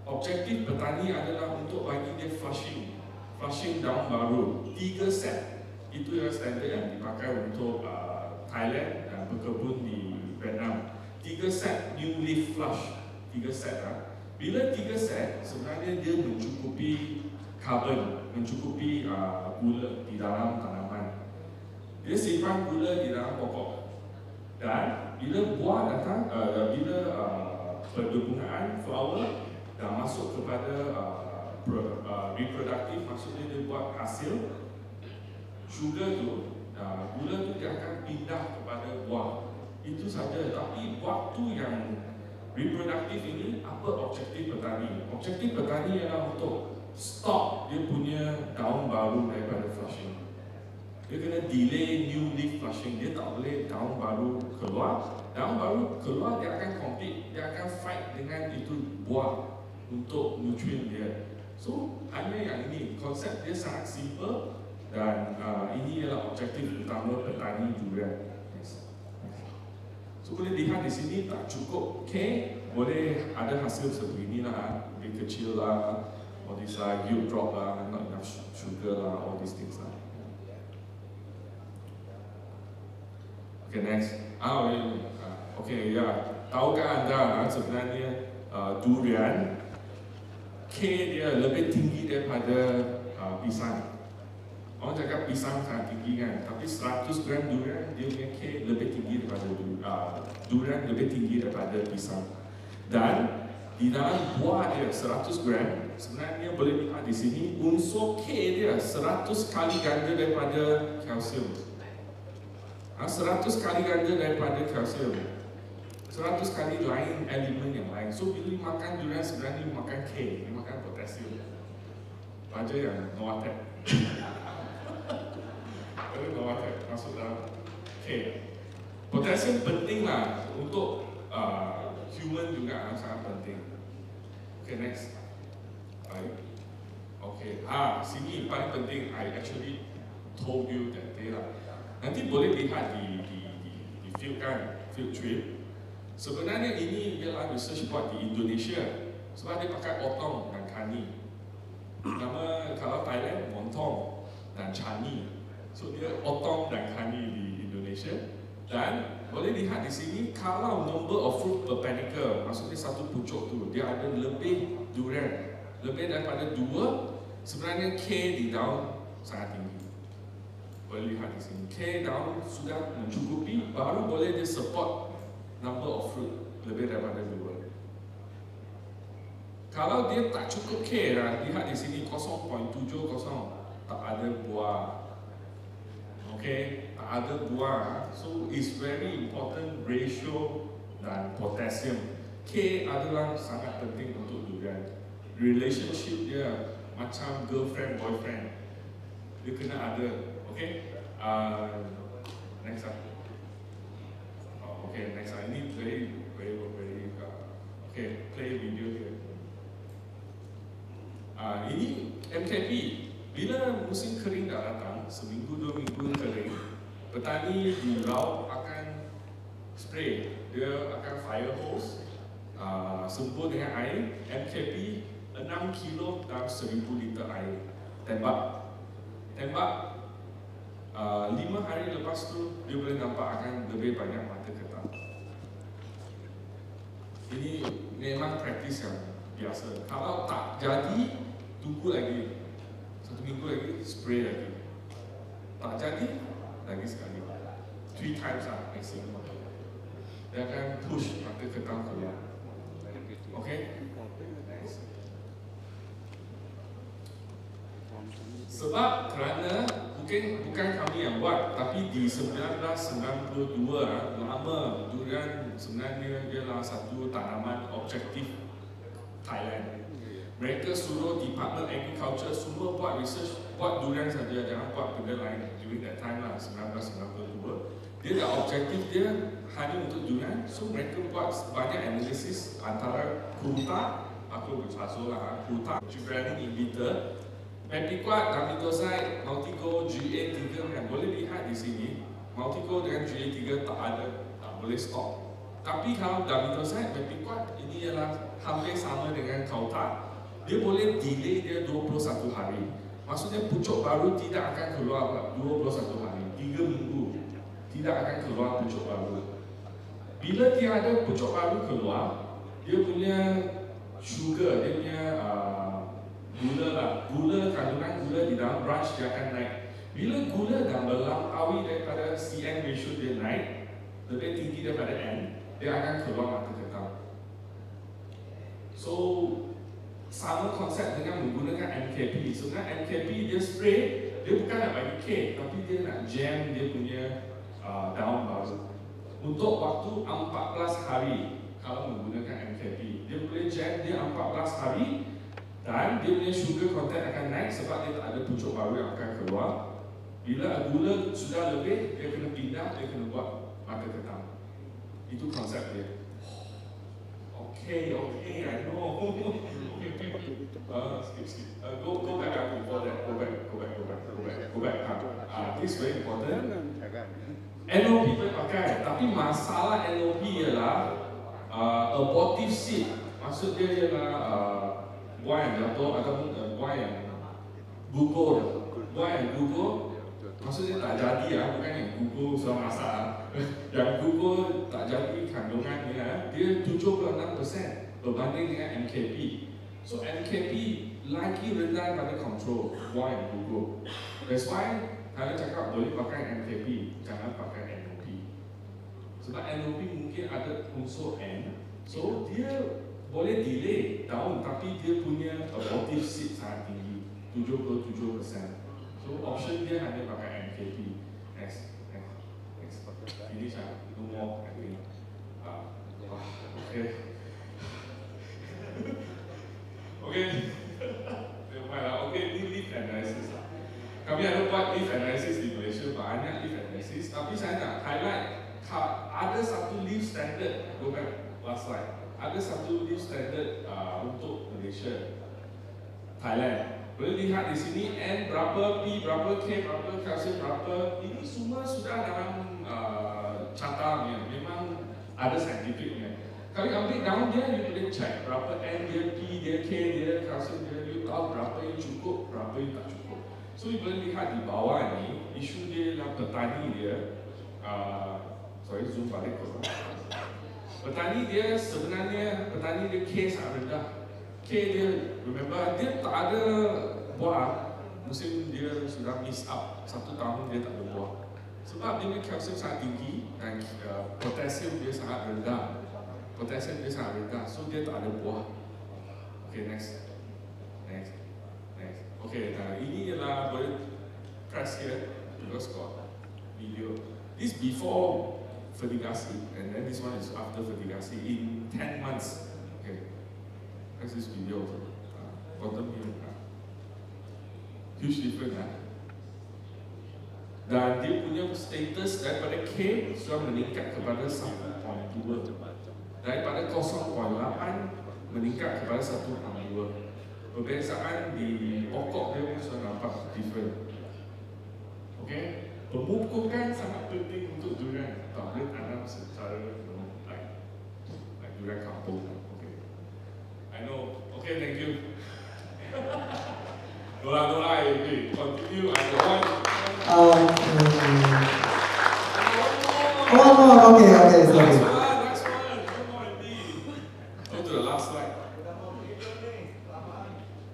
objektif petani adalah untuk bagi dia flushing daun baru 3 set. Itu yang standard yang dipakai untuk Thailand dan berkebun di Vietnam. 3 set new leaf flush. 3 set Bila 3 set, sebenarnya dia mencukupi karbon, mencukupi gula di dalam tanaman. Dia simpan gula di dalam pokok. Dan bila buah datang, bila perbungaan flower dah masuk kepada reproductive, maksudnya dia buat hasil, sugar tu, gula tu dia akan pindah kepada buah. Itu saja. Tapi waktu yang reproductive ini, apa objektif petani? Objektif petani ialah untuk stop dia punya daun baru daripada flushing. Dia kena delay new leaf flushing. Dia tak boleh daun baru keluar. Daun baru keluar, dia akan compete, dia akan fight dengan itu buah untuk nutrien dia. So hanya yang ini, konsep dia sangat simple. Dan ini ialah objektif utama petani durian. So boleh lihat di sini tak cukup K, boleh ada hasil seperti ini lah, lebih kecil lah, all this yield drop lah, not enough sugar lah, all these things lah. Okay, next. Okay, tahukah anda sebenarnya durian K dia lebih tinggi daripada pisang. Orang cakap pisang sangat tinggi kan, tapi 100 gram durian dia punya K lebih tinggi daripada durian lebih tinggi daripada pisang. Dan di dalam buah dia 100 gram, sebenarnya boleh lihat di sini unsur K dia 100 kali ganda daripada kalsium. 100 kali ganda daripada kalsium. 100 kali lain elemen yang lain. So bila makan durian sebenarnya makan K, makan potasium. Baca yang no attack. Masuk dalam K. Potasium penting lah untuk human juga sangat penting. Okay, next. Okay, sini paling penting. I actually told you that day lah. Nanti boleh lihat di field kan, field trip. Sebenarnya ini ialah research buat di Indonesia. Sebab dia pakai otong dan kani. Nama kalau Thailand, montong dan cani. So dia otong dan kani di Indonesia. Dan boleh lihat di sini kalau number of fruit per panicle, maksudnya satu pucuk tu dia ada lebih durian, lebih daripada 2, sebenarnya K di daun sangat tinggi. Boleh lihat di sini K daun sudah mencukupi, baru boleh dia support number of fruit lebih daripada 2. Kalau dia tak cukup K, lihat di sini 0.70, tak ada buah. Okay, tak ada buah. So it's very important ratio dan potassium. K adalah sangat penting untuk durian. Relationship dia macam girlfriend boyfriend. Dia kena ada. Okay, next up. Okay, next up. Ini very okay, play video here. Ini MKP. Bila musim kering dah datang, seminggu 2 minggu kering, petani di laut akan spray. Dia akan fire hose, sembur dengan air, MKP 6 kilo dalam 1000 liter air. Tembak 5 hari lepas tu, dia boleh nampak akan lebih banyak mata ketam. Ini memang praktis yang biasa. Kalau tak jadi, tunggu lagi 1 minggu lagi, spray lagi. Tak jadi, lagi sekali. 3 times maximum. Dia akan push mata ketam keluar. Okay? Sebab kerana bukan kami yang buat, tapi di 1992 lama durian sebenarnya ialah satu tanaman objektif Thailand. Mereka suruh Department Agriculture semua buat research, buat durian saja, jangan buat benda lain. During that time lah, 1992. Dia dah objektif dia hanya untuk durian, so mereka buat banyak analisis antara kuruta, aku berasal lah, kuruta, gibberellin inhibitor, mepiquat, damitoside, Maltigo, GA3 yang boleh lihat di sini. Maltigo dengan GA3 tak ada, tak boleh stop. Tapi kalau damitoside, mepiquat ini ialah hampir sama dengan kautat. Dia boleh delay dia 21 hari. Maksudnya pucuk baru tidak akan keluar 21 hari, 3 minggu tidak akan keluar pucuk baru. Bila tiada pucuk baru keluar, dia punya sugar, dia punya gula lah, kandungan gula di dalam brush dia akan naik. Bila gula dah melampaui daripada CN ratio dia naik, lebih tinggi daripada N, dia akan keluar mata ketam. So, sama konsep dengan menggunakan MKP. Sebenarnya MKP dia spray, dia bukan nak bagi K, tapi dia nak jam dia punya daun baru. Untuk waktu 14 hari kalau menggunakan MKP, dia boleh jam dia 14 hari dan dia punya sugar content akan naik sebab dia tak ada pucuk baru yang akan keluar. Bila gula sudah lebih, dia kena pindah, dia kena buat mata ketam. Itu konsep dia. Okay, I know. Skip. Go back before that. Go back. This is very important. NOP boleh pakai, tapi masalah NOP ialah abortive seed. Maksud dia ialah buah yang jatuh ataupun buah yang gugur. Buah yang gugur, maksudnya tak jadi ya, bukan yang gugur sudah masak. Yang gugur tak jadi kandungannya, dia 76% berbanding dengan MKP. So MKP lagi rendah pada control buah yang gugur. That's why kalian cakap boleh pakai MKP, jangan pakai NOP. Sebab NOP mungkin ada unsur N, so dia boleh delay daun, tapi dia punya abortive seed sangat tinggi, 77%. So option dia hanya pakai MKP. Next. Ini saya no more, I think. Okay. Okay, ini leaf analysis. Kami ada buat leaf analysis di Malaysia, banyak leaf analysis. Tapi saya nak highlight, ada satu leaf standard. Go back last slide. Ada satu leaf standard untuk Malaysia, Thailand. Boleh lihat di sini N berapa, P berapa, K berapa, kalsium berapa. Ini semua sudah dalam cartanya. Memang ada scientificnya. Kalau ambil daun dia, you boleh check berapa N dia, P dia, K dia, kalsium dia. You tahu berapa yang cukup, berapa yang tak cukup. So you boleh lihat di bawah ni, isu dia dalam petani dia. Zoom balik ke bawah. Petani dia sebenarnya, petani dia K sangat rendah. K dia, remember, dia tak ada buah, musim dia sudah miss up, 1 tahun dia tak ada buah. Sebab dia punya kalsium sangat tinggi dan potasium dia sangat rendah. So dia tak ada buah. Okay, next. Okay, ini ialah boleh press here because got video. This before fertigasi, and then this one is after fertigasi in 10 months. Okay. This is video bottom here. Huge difference dan dia punya status daripada K sudah meningkat kepada 1.2, daripada 0.8 meningkat kepada 1.2. Perbezaan di pokok dia pun sudah nampak different. Okay, pemupukan sangat penting untuk durian. Tak boleh tanam secara like durian kampung. I know. Okay, thank you. Dola, continue. I go on. Okay, sorry. Next one. Come on, indeed. Go to the last slide.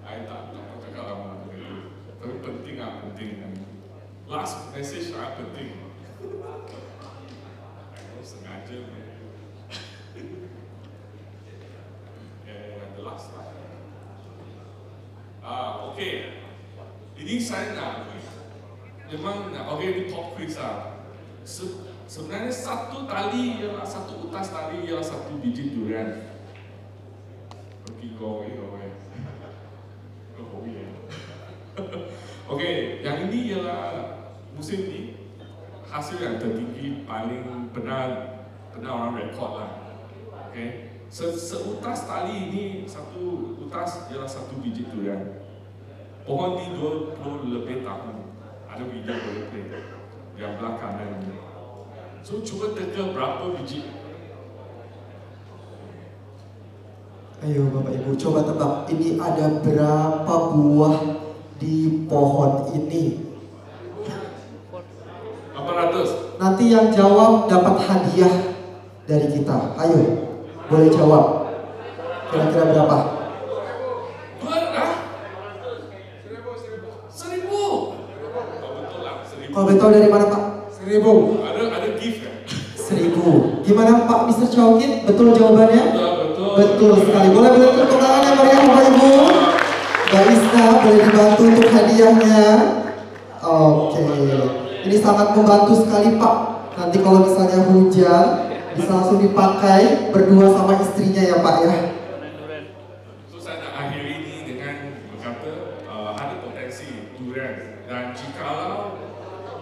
I tak cakap lama. Tapi penting. Last message sangat penting. I know sengaja. The last slide. Okay. Ini saya nak memang di pop quiz sebenarnya satu utas tali ialah 1 biji durian. Pergi go away. Okey, yang ini ialah musim ni hasil yang tertinggi paling pernah orang rekod lah. Okey, seutas tali ini, satu utas ialah 1 biji durian. Pohon ni 20 lebih tahun. Ada video boleh play yang belah kanan ni. So cuba teka berapa biji. Ayo Bapak Ibu, coba tebak ini ada berapa buah di pohon ini. 800. Nanti yang jawab dapat hadiah dari kita. Ayo, boleh jawab. Kira-kira berapa? 1000. Oh, betul lah, 1000. Kalau boleh tahu dari mana Pak? 1000. Ada gift kan? 1000. Gimana Pak Mr. Chowkit? Betul jawabannya? Betul. Betul sekali. Boleh tepuk tangan yang meriah Bapak Ibu. Mbak Isna boleh dibantu untuk hadiahnya. Oke. Ini sangat membantu sekali Pak. Nanti kalau misalnya hujan bisa langsung dipakai berdua sama istrinya ya Pak ya. So saya nak akhiri ini dengan berkata ada potensi durian, dan jikalau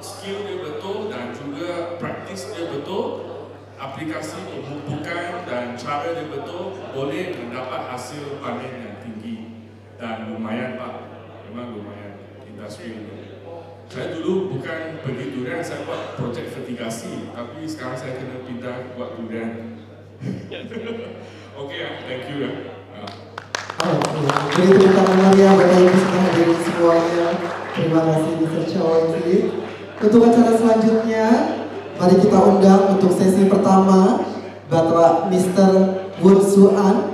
skill dia betul dan juga praktis dia betul, aplikasi pemupukan dan cara dia betul, boleh mendapat hasil panen yang tinggi dan lumayan Pak, memang lumayan industri ini. Saya dulu bukan pergi durian, saya buat projek fertigasi, tapi sekarang saya kena pindah buat durian. Okey, thank you ya. Beri tepuk tangan meriah Bapak Ibu sudah hadir semuanya. Terima kasih Mr. Chowkit. Untuk acara selanjutnya, mari kita undang untuk sesi pertama Bapak Mr. Woon Soo An.